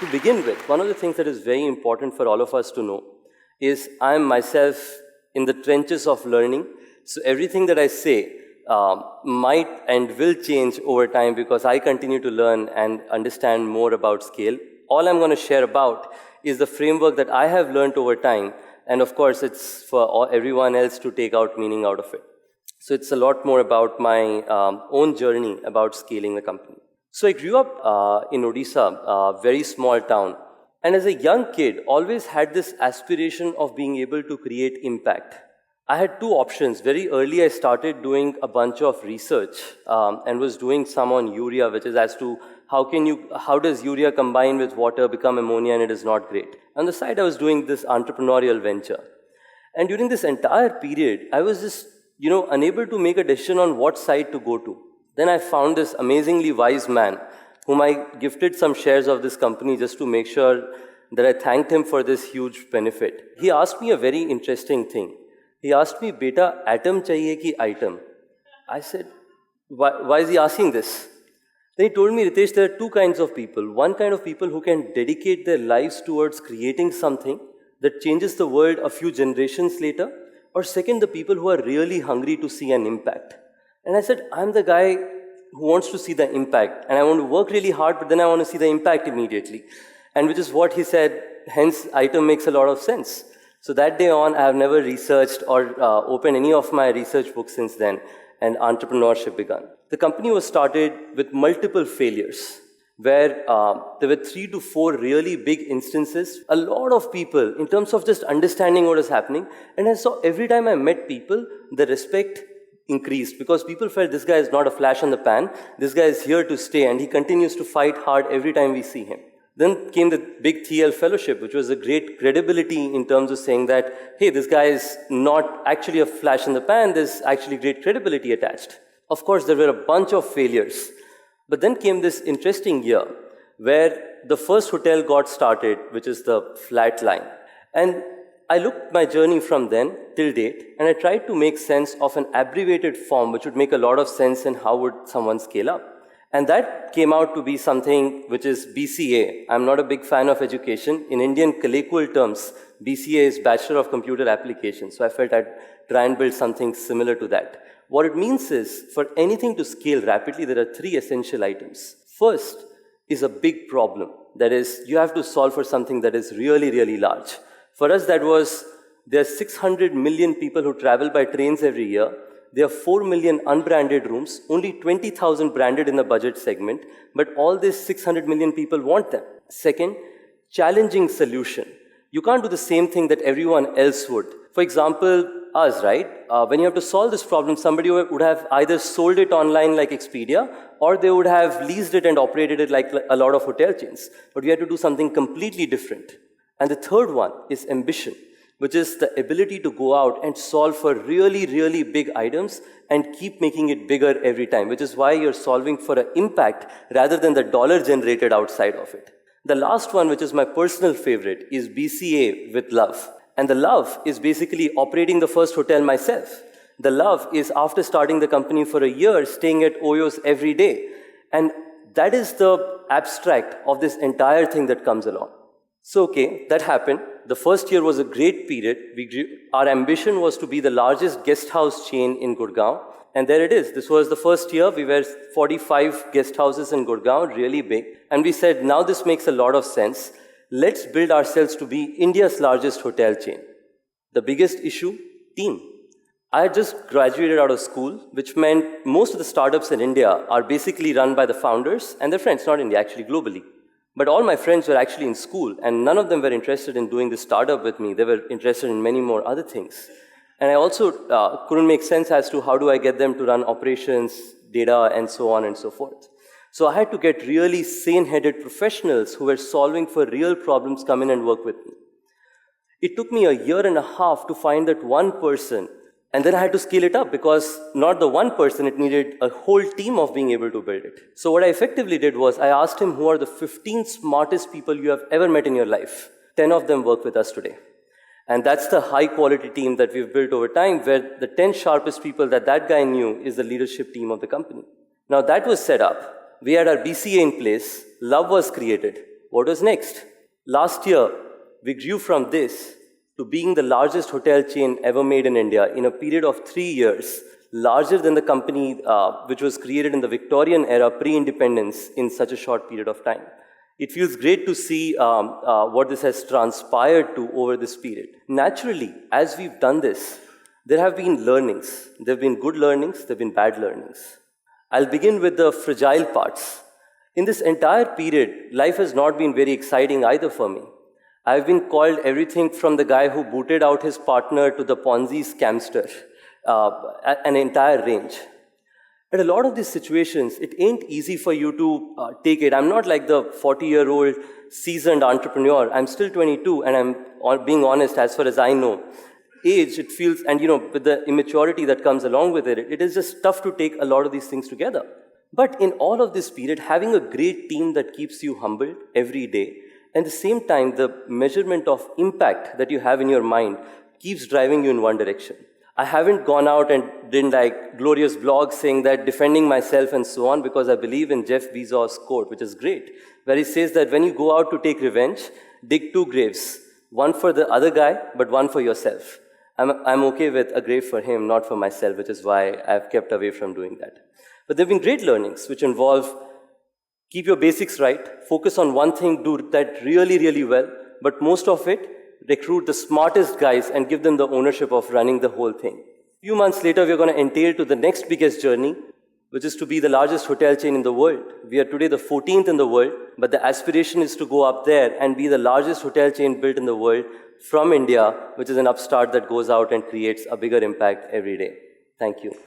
To begin with, one of the things that is very important for all of us to know is I'm myself in the trenches of learning. So everything that I say might and will change over time because I continue to learn and understand more about scale. All I'm going to share about is the framework that I have learned over time. And of course, it's for everyone else to take out meaning out of it. So it's a lot more about my own journey about scaling the company. So I grew up in Odisha, a very small town. And as a young kid, always had this aspiration of being able to create impact. I had two options. Very early, I started doing a bunch of research and was doing some on urea, which is as to how does urea combine with water, become ammonia, and it is not great. On the side, I was doing this entrepreneurial venture. And during this entire period, I was just, unable to make a decision on what side to go to. Then I found this amazingly wise man whom I gifted some shares of this company just to make sure that I thanked him for this huge benefit. He asked me a very interesting thing. He asked me, "Beta, atom chahiye ki item?" I said, why is he asking this? Then he told me, "Ritesh, there are two kinds of people. One kind of people who can dedicate their lives towards creating something that changes the world a few generations later, or second, the people who are really hungry to see an impact." And I said, I'm the guy who wants to see the impact, and I want to work really hard, but then I want to see the impact immediately. And which is what he said, hence item makes a lot of sense. So that day on, I have never researched or opened any of my research books since then, and entrepreneurship began. The company was started with multiple failures, where there were 3 to 4 really big instances. A lot of people, in terms of just understanding what is happening, and I saw every time I met people, the respect increased because people felt this guy is not a flash in the pan, this guy is here to stay, and he continues to fight hard every time we see him. Then came the big Thiel Fellowship, which was a great credibility in terms of saying that, hey, this guy is not actually a flash in the pan, there's actually great credibility attached. Of course, there were a bunch of failures. But then came this interesting year where the first hotel got started, which is the Flat Line. And I looked my journey from then till date, and I tried to make sense of an abbreviated form which would make a lot of sense in how would someone scale up. And that came out to be something which is BCA. I'm not a big fan of education. In Indian colloquial terms, BCA is Bachelor of Computer Applications. So I felt I'd try and build something similar to that. What it means is, for anything to scale rapidly, there are 3 essential items. First is a big problem. That is, you have to solve for something that is really, really large. For us, that was, there are 600 million people who travel by trains every year. There are 4 million unbranded rooms, only 20,000 branded in the budget segment, but all these 600 million people want them. Second, challenging solution. You can't do the same thing that everyone else would. For example, us, right? When you have to solve this problem, somebody would have either sold it online like Expedia, or they would have leased it and operated it like a lot of hotel chains. But we had to do something completely different. And the third one is ambition, which is the ability to go out and solve for really, really big items and keep making it bigger every time, which is why you're solving for an impact rather than the dollar generated outside of it. The last one, which is my personal favorite, is BCA with love. And the love is basically operating the first hotel myself. The love is after starting the company for a year, staying at OYO's every day. And that is the abstract of this entire thing that comes along. So, okay, that happened. The first year was a great period. Our ambition was to be the largest guest house chain in Gurgaon. And there it is. This was the first year. We were 45 guest houses in Gurgaon, really big. And we said, now this makes a lot of sense. Let's build ourselves to be India's largest hotel chain. The biggest issue, team. I had just graduated out of school, which meant most of the startups in India are basically run by the founders and their friends, not India, actually globally. But all my friends were actually in school, and none of them were interested in doing this startup with me. They were interested in many more other things. And I also couldn't make sense as to how do I get them to run operations, data, and so on and so forth. So I had to get really sane-headed professionals who were solving for real problems come in and work with me. It took me a year and a half to find that one person, and then I had to scale it up because not the one person, it needed a whole team of being able to build it. So what I effectively did was I asked him who are the 15 smartest people you have ever met in your life. 10 of them work with us today. And that's the high quality team that we've built over time, where the 10 sharpest people that guy knew is the leadership team of the company. Now that was set up. We had our BCA in place. Love was created. What was next? Last year, we grew from this to being the largest hotel chain ever made in India in a period of 3 years, larger than the company which was created in the Victorian era, pre-independence, in such a short period of time. It feels great to see what this has transpired to over this period. Naturally, as we've done this, there have been learnings. There have been good learnings, there have been bad learnings. I'll begin with the fragile parts. In this entire period, life has not been very exciting either for me. I've been called everything from the guy who booted out his partner to the Ponzi scamster, an entire range. At a lot of these situations, it ain't easy for you to take it. I'm not like the 40-year-old seasoned entrepreneur. I'm still 22, and I'm being honest, as far as I know. Age, it feels, and with the immaturity that comes along with it, it is just tough to take a lot of these things together. But in all of this period, having a great team that keeps you humbled every day, and at the same time, the measurement of impact that you have in your mind keeps driving you in one direction. I haven't gone out and done like glorious blogs saying that defending myself and so on, because I believe in Jeff Bezos' quote, which is great, where he says that when you go out to take revenge, dig 2 graves, one for the other guy, but one for yourself. I'm okay with a grave for him, not for myself, which is why I've kept away from doing that. But there have been great learnings, which involve keep your basics right, focus on one thing, do that really, really well, but most of it, recruit the smartest guys and give them the ownership of running the whole thing. A few months later, we're going to entail to the next biggest journey, which is to be the largest hotel chain in the world. We are today the 14th in the world, but the aspiration is to go up there and be the largest hotel chain built in the world from India, which is an upstart that goes out and creates a bigger impact every day. Thank you.